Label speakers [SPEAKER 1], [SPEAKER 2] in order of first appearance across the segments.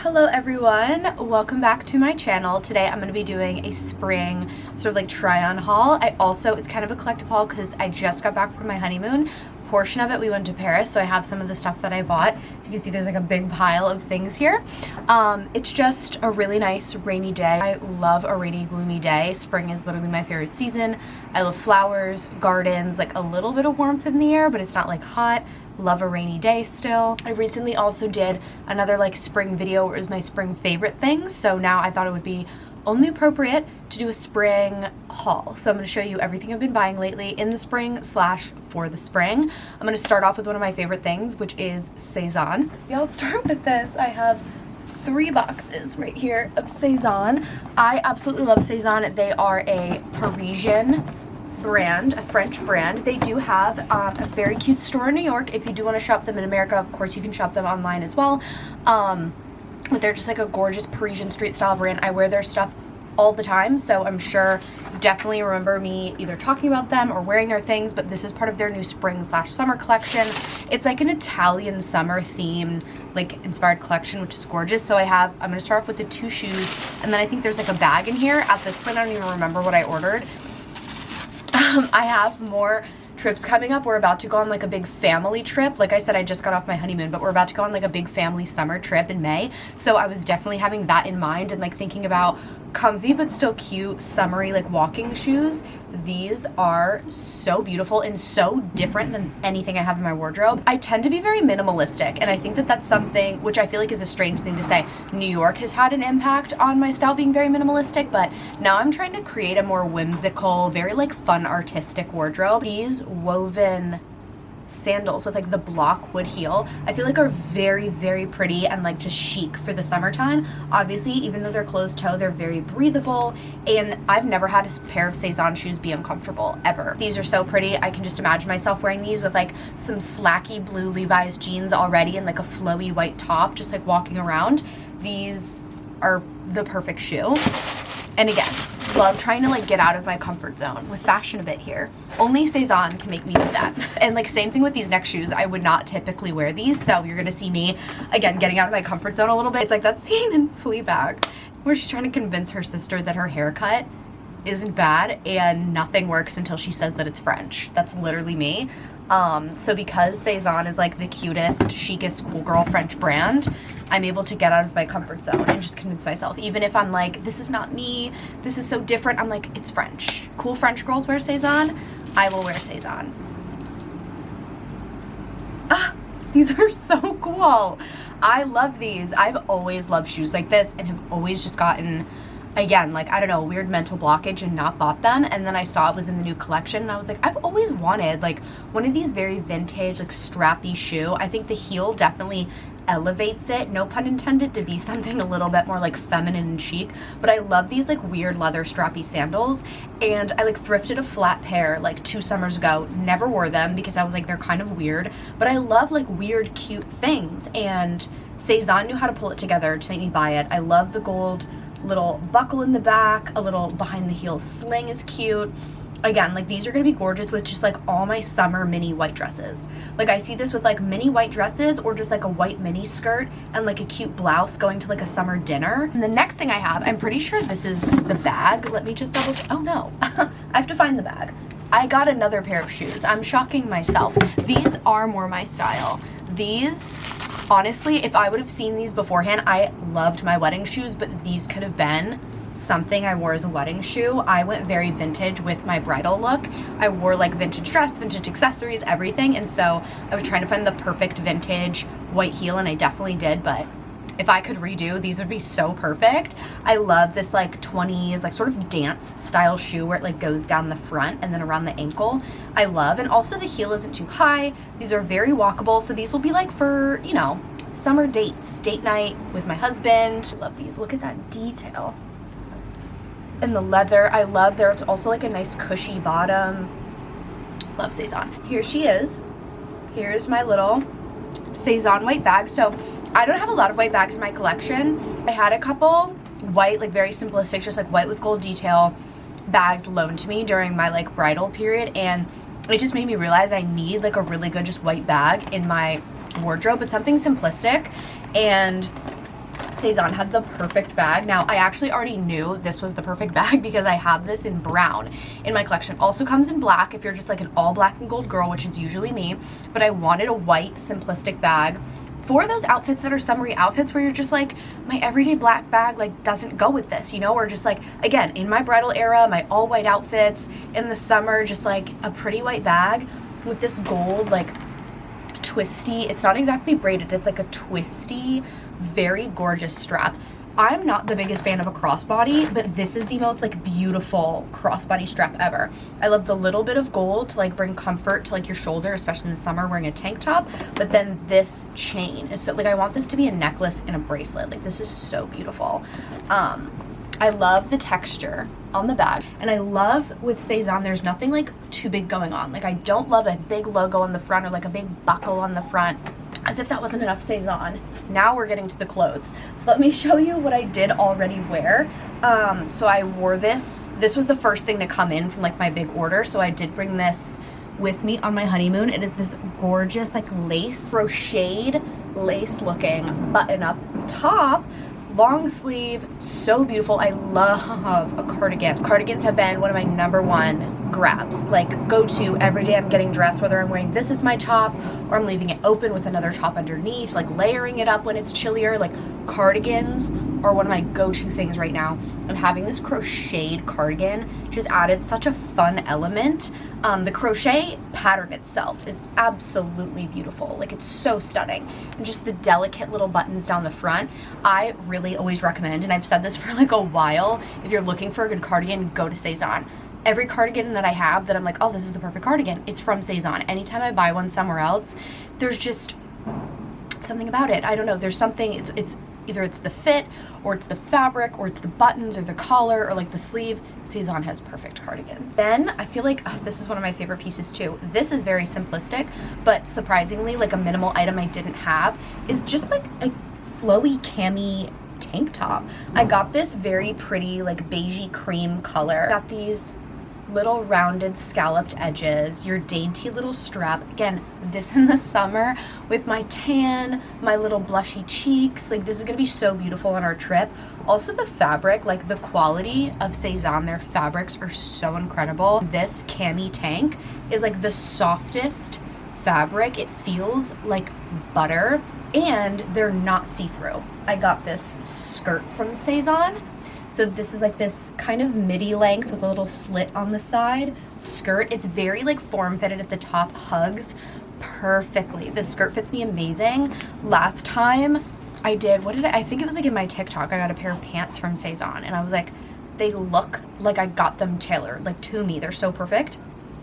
[SPEAKER 1] Hello everyone, welcome back to my channel. Today I'm going to be doing a spring sort of like try-on haul. It's kind of a collective haul because I just got back from my honeymoon. Portion of it we went to Paris, so I have some of the stuff that I bought. So you can see there's like a big pile of things here. It's just a really nice rainy day. I love a rainy, gloomy day. Spring is literally my favorite season. I love flowers, gardens, like a little bit of warmth in the air, but it's not like hot. Love a rainy day still. I recently also did another like spring video where it was my spring favorite things, so now I thought it would be only appropriate to do a spring haul. So I'm going to show you everything I've been buying lately in the spring / for the spring. I'm going to start off with one of my favorite things, which is Saison. I'll start with this. I have 3 boxes right here of Saison. I absolutely love Saison. They are a Parisian brand, a French brand. They do have a very cute store in New York. If you do want to shop them in America, of course you can shop them online as well. But they're just like a gorgeous Parisian street style brand. I wear their stuff all the time, so I'm sure you definitely remember me either talking about them or wearing their things, but this is part of their new spring / summer collection. It's like an Italian summer themed like inspired collection, which is gorgeous. So I'm going to start off with the 2 shoes, and then I think there's like a bag in here. At this point I don't even remember what I ordered. I have more trips coming up. We're about to go on like a big family trip. Like I said, I just got off my honeymoon, but we're about to go on like a big family summer trip in May. So I was definitely having that in mind and like thinking about comfy but still cute summery like walking shoes. These are so beautiful and so different than anything I have in my wardrobe. I tend to be very minimalistic, and I think that that's something which I feel like is a strange thing to say. New York has had an impact on my style being very minimalistic, but now I'm trying to create a more whimsical, very like fun artistic wardrobe. These woven sandals with like the block wood heel I feel like are very, very pretty and like just chic for the summertime. Obviously, even though they're closed toe, they're very breathable, and I've never had a pair of Saison shoes be uncomfortable ever. These are so pretty. I can just imagine myself wearing these with like some slacky blue Levi's jeans already and like a flowy white top, just like walking around. These are the perfect shoe. And again, love trying to like get out of my comfort zone with fashion a bit here. Only Saison can make me do that. And like same thing with these next shoes. I would not typically wear these, so you're gonna see me again getting out of my comfort zone a little bit. It's like that scene in Fleabag where she's trying to convince her sister that her haircut isn't bad and nothing works until she says that it's French. That's literally me. So because Saison is like the cutest, chicest, cool girl French brand, I'm able to get out of my comfort zone and just convince myself, even if I'm like, this is not me, this is so different, I'm like, it's French. Cool French girls wear Saison, I will wear Saison. Ah, these are so cool. I love these. I've always loved shoes like this and have always just gotten, again, like, I don't know, weird mental blockage and not bought them. And then I saw it was in the new collection and I was like, I've always wanted like one of these very vintage, like strappy shoe. I think the heel definitely elevates it, no pun intended, to be something a little bit more like feminine and chic. But I love these like weird leather strappy sandals, and I like thrifted a flat pair like 2 summers ago. Never wore them because I was like, they're kind of weird, but I love like weird cute things, and Saison knew how to pull it together to make me buy it. I love the gold little buckle in the back, a little behind the heel sling is cute. Again, like these are gonna be gorgeous with just like all my summer mini white dresses. Like I see this with like mini white dresses or just like a white mini skirt and like a cute blouse going to like a summer dinner. And the next thing I have, I'm pretty sure this is the bag. Let me just double check. Oh no, I have to find the bag. I got another pair of shoes. I'm shocking myself. These are more my style. These, honestly, if I would have seen these beforehand, I loved my wedding shoes, but these could have been something I wore as a wedding shoe. I went very vintage with my bridal look. I wore like vintage dress, vintage accessories, everything, and so I was trying to find the perfect vintage white heel, and I definitely did. But if I could redo, these would be so perfect. I love this like 20s like sort of dance style shoe where it like goes down the front and then around the ankle. I love, and also the heel isn't too high. These are very walkable, so these will be like for, you know, summer dates, date night with my husband. I love these. Look at that detail. And the leather, I love. There's also like a nice cushy bottom. Love Saison. Here she is. Here's my little Saison white bag. So I don't have a lot of white bags in my collection. I had a couple white, like very simplistic, just like white with gold detail bags loaned to me during my like bridal period, and it just made me realize I need like a really good just white bag in my wardrobe, but something simplistic. And Sezane had the perfect bag. Now, I actually already knew this was the perfect bag because I have this in brown in my collection. Also comes in black if you're just like an all black and gold girl, which is usually me, but I wanted a white simplistic bag for those outfits that are summery outfits where you're just like, my everyday black bag like doesn't go with this, you know, or just like, again, in my bridal era, my all white outfits in the summer, just like a pretty white bag with this gold like twisty, it's not exactly braided, it's like a twisty, very gorgeous strap. I'm not the biggest fan of a crossbody, but this is the most like beautiful crossbody strap ever. I love the little bit of gold to like bring comfort to like your shoulder, especially in the summer wearing a tank top, but then this chain is so like, I want this to be a necklace and a bracelet. Like this is so beautiful. I love the texture on the bag, and I love with Sezane there's nothing like too big going on. Like I don't love a big logo on the front or like a big buckle on the front. As if that wasn't enough Sezane. Now we're getting to the clothes. So let me show you what I did already wear. So I wore this. This was the first thing to come in from like my big order. So I did bring this with me on my honeymoon. It is this gorgeous like lace, crocheted lace looking button up top. Long sleeve, so beautiful. I love a cardigan. Cardigans have been one of my #1 grabs. Like go to every day I'm getting dressed, whether I'm wearing this as my top or I'm leaving it open with another top underneath, like layering it up when it's chillier. Like cardigans are one of my go-to things right now. And having this crocheted cardigan just added such a fun element. The crochet pattern itself is absolutely beautiful. Like it's so stunning. And just the delicate little buttons down the front. I really always recommend, and I've said this for like a while, if you're looking for a good cardigan, go to Sezane. Every cardigan that I have that I'm like, oh, this is the perfect cardigan, it's from Sezane. Anytime I buy one somewhere else, there's just something about it. I don't know, there's something, it's either it's the fit or it's the fabric or it's the buttons or the collar or like the sleeve. Sezane has perfect cardigans. Then I feel like this is one of my favorite pieces too. This is very simplistic, but surprisingly like a minimal item I didn't have is just like a flowy cami tank top. I got this very pretty like beigey cream color. Got these little rounded scalloped edges, your dainty little strap. Again, this in the summer with my tan, my little blushy cheeks. Like this is gonna be so beautiful on our trip. Also the fabric, like the quality of Sezane, their fabrics are so incredible. This cami tank is like the softest fabric. It feels like butter and they're not see-through. I got this skirt from Saison. So this is like this kind of midi length with a little slit on the side skirt. It's very like form-fitted at the top, hugs perfectly. This skirt fits me amazing. Last time I did, I think it was like in my TikTok, I got a pair of pants from Saison and I was like, they look like I got them tailored, like to me, they're so perfect.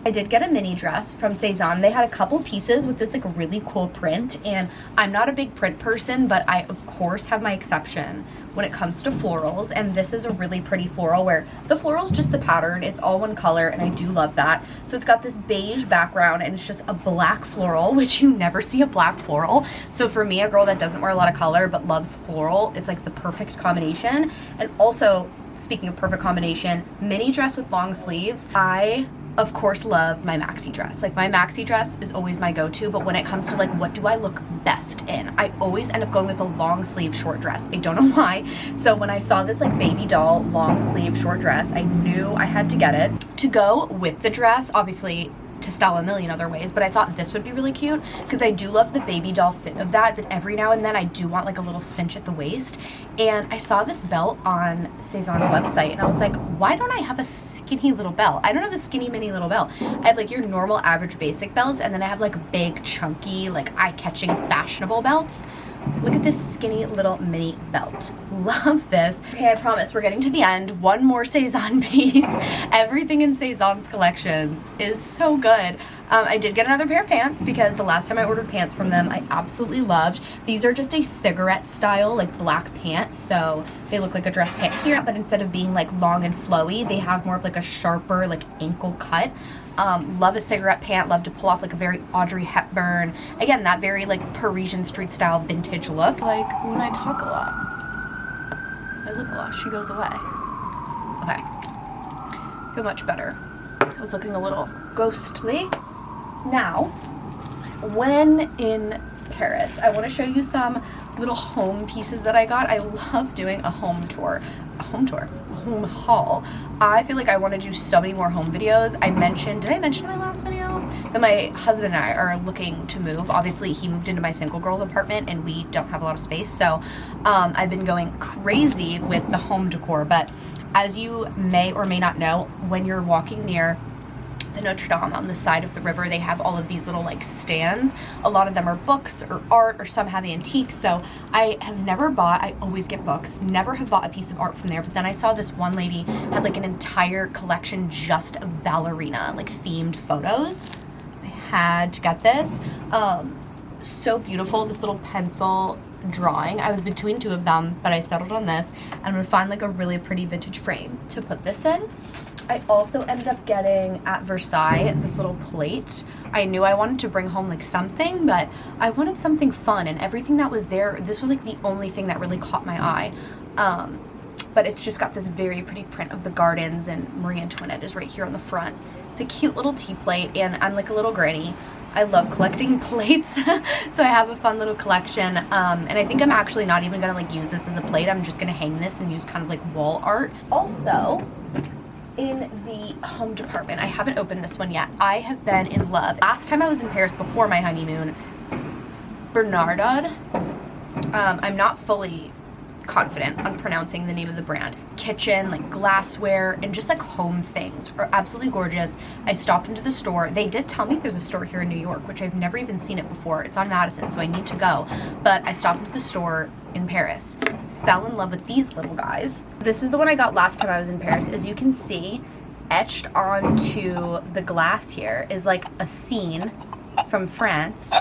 [SPEAKER 1] I did get a mini dress from Sezane. They had a couple pieces with this like really cool print, and I'm not a big print person, but I of course have my exception when it comes to florals, and this is a really pretty floral where the floral's just the pattern, it's all one color, and I do love that. So it's got this beige background and it's just a black floral, which you never see a black floral. So for me, a girl that doesn't wear a lot of color but loves floral, it's like the perfect combination. And also, speaking of perfect combination, mini dress with long sleeves. I of course love my maxi dress. Like my maxi dress is always my go-to, but when it comes to like what do I look best in, I always end up going with a long sleeve short dress. I don't know why. So when I saw this like baby doll long sleeve short dress, I knew I had to get it. To go with the dress, obviously to style a million other ways, but I thought this would be really cute because I do love the baby doll fit of that, but every now and then I do want like a little cinch at the waist. And I saw this belt on Sezane's website and I was like, why don't I have a skinny little belt? I don't have a skinny mini little belt. I have like your normal average basic belts, and then I have like big chunky like eye-catching fashionable belts. Look at this skinny little mini belt. Love this. Okay, I promise we're getting to the end. One more Sezane piece. Everything in Sezane's collections is so good. I did get another pair of pants because the last time I ordered pants from them, I absolutely loved. These are just a cigarette style, like black pants. So they look like a dress pant here, but instead of being like long and flowy, they have more of like a sharper, like ankle cut. Love a cigarette pant, love to pull off like a very Audrey Hepburn. Again, that very like Parisian street style vintage look. Like when I talk a lot, my lip gloss, she goes away. Okay, feel much better. I was looking a little ghostly. Now, when in Paris, I want to show you some little home pieces that I got. I love doing a home haul. I feel like I want to do so many more home videos. did I mention in my last video that my husband and I are looking to move? Obviously, he moved into my single girls apartment and we don't have a lot of space, so I've been going crazy with the home decor. But as you may or may not know, when you're walking near the Notre Dame on the side of the river, they have all of these little like stands. A lot of them are books or art, or some have antiques. So I have never bought, I always get books, never have bought a piece of art from there. But then I saw this one lady had like an entire collection just of ballerina, like themed photos. I had to get this. So beautiful, this little pencil drawing. I was between two of them, but I settled on this. I'm gonna find like a really pretty vintage frame to put this in. I also ended up getting at Versailles this little plate. I knew I wanted to bring home like something, but I wanted something fun, and everything that was there, this was like the only thing that really caught my eye. But it's just got this very pretty print of the gardens, and Marie Antoinette is right here on the front. It's a cute little tea plate, and I'm like a little granny. I love collecting plates, so I have a fun little collection, and I think I'm actually not even gonna like use this as a plate. I'm just gonna hang this and use kind of like wall art. Also, in the home department, I haven't opened this one yet. I have been in love. Last time I was in Paris before my honeymoon, Bernardin, I'm not fully confident on pronouncing the name of the brand. Kitchen, like glassware, and just like home things are absolutely gorgeous. I stopped into the store. They did tell me there's a store here in New York, which I've never even seen it before. It's on Madison, so I need to go. But I stopped into the store in Paris, fell in love with these little guys. This is the one I got last time I was in Paris. As you can see, etched onto the glass here is like a scene from France.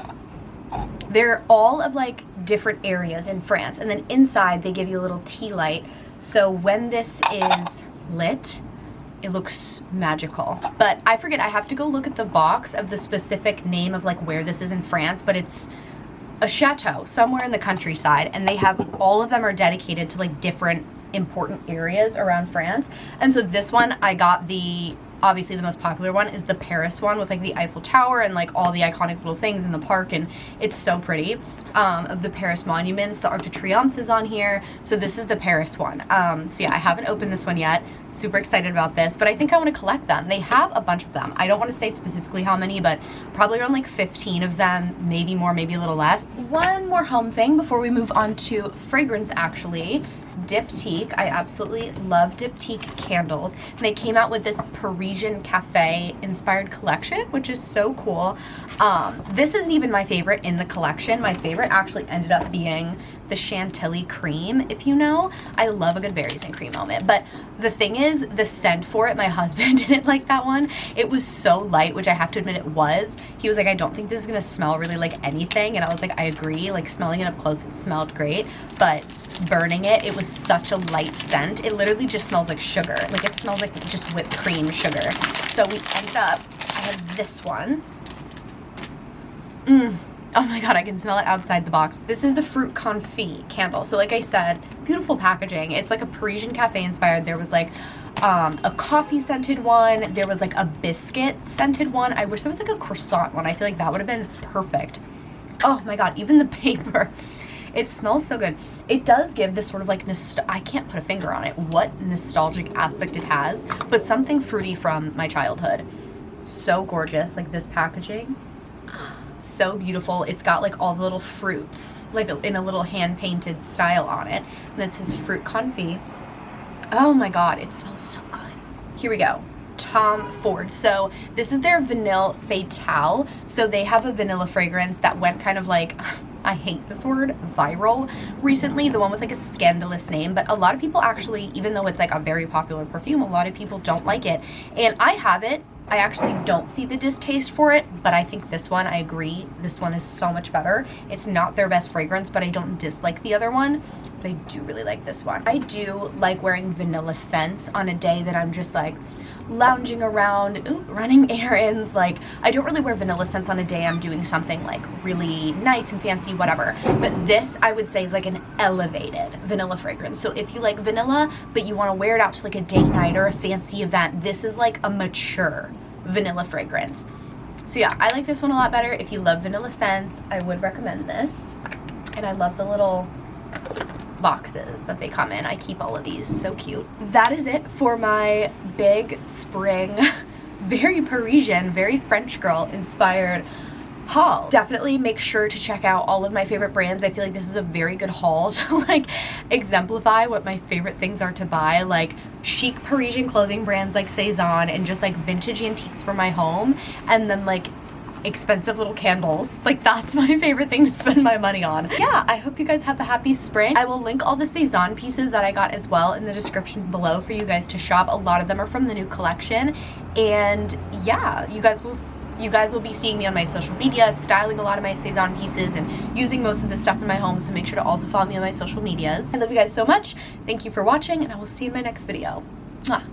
[SPEAKER 1] They're all of like different areas in France, and then inside they give you a little tea light, so when this is lit it looks magical. But I forget, I have to go look at the box of the specific name of like where this is in France, but it's a chateau somewhere in the countryside, and they have, all of them are dedicated to like different important areas around France. And so this one I got, the obviously the most popular one is the Paris one with like the Eiffel Tower and like all the iconic little things in the park, and it's so pretty. Of the Paris monuments, the Arc de Triomphe is on here, so this is the Paris one. So yeah, I haven't opened this one yet. Super excited about this, but I think I want to collect them. They have a bunch of them. I don't want to say specifically how many, but probably around like 15 of them, maybe more, maybe a little less. One more home thing before we move on to fragrance, actually. Diptyque. I absolutely love Diptyque candles. They came out with this Parisian cafe inspired collection, which is so cool. This isn't even my favorite in the collection. My favorite actually ended up being the Chantilly cream, if you know. I love a good berries and cream moment, but the thing is, the scent for it, my husband didn't like that one. It was so light, which I have to admit it was. He was like, I don't think this is gonna smell really like anything, and I was like, I agree. Like, smelling it up close, it smelled great, but burning it, it was such a light scent. It literally just smells like sugar. Like, it smells like just whipped cream sugar. So we ended up, I have this one. Oh my god, I can smell it outside the box. This is the Fruit Confit candle. So like I said, beautiful packaging. It's like a Parisian cafe inspired. There was like a coffee scented one. There was like a biscuit scented one. I wish there was like a croissant one. I feel like that would have been perfect. Oh my god, even the paper. It smells so good. It does give this sort of like, I can't put a finger on it, what nostalgic aspect it has, but something fruity from my childhood. So gorgeous, like this packaging. So beautiful. It's got like all the little fruits, like in a little hand-painted style on it. And it says Fruit Confit. Oh my god, it smells so good. Here we go. Tom Ford. So this is their Vanille Fatale. So they have a vanilla fragrance that went kind of like, I hate this word, viral recently, the one with like a scandalous name, but a lot of people actually, even though it's like a very popular perfume, a lot of people don't like it. And I have it. I actually don't see the distaste for it, but I think this one, I agree, this one is so much better. It's not their best fragrance, but I don't dislike the other one, but I do really like this one. I do like wearing vanilla scents on a day that I'm just like lounging around, running errands. Like, I don't really wear vanilla scents on a day I'm doing something like really nice and fancy, whatever. But this, I would say, is like an elevated vanilla fragrance. So if you like vanilla, but you want to wear it out to like a date night or a fancy event, this is like a mature vanilla fragrance. So yeah, I like this one a lot better. If you love vanilla scents, I would recommend this. And I love the little boxes that they come in. I keep all of these. So cute. That is it for my big spring, very Parisian, very French girl inspired haul. Definitely make sure to check out all of my favorite brands. I feel like this is a very good haul to like exemplify what my favorite things are to buy, like chic Parisian clothing brands like Saison, and just like vintage antiques for my home, and then like expensive little candles. Like that's my favorite thing to spend my money on. Yeah, I hope you guys have a happy spring. I will link all the Saison pieces that I got as well in the description below for you guys to shop. A lot of them are from the new collection, and yeah, you guys will be seeing me on my social media styling a lot of my Saison pieces and using most of this stuff in my home, so make sure to also follow me on my social medias. I love you guys so much. Thank you for watching, and I will see you in my next video. Mwah.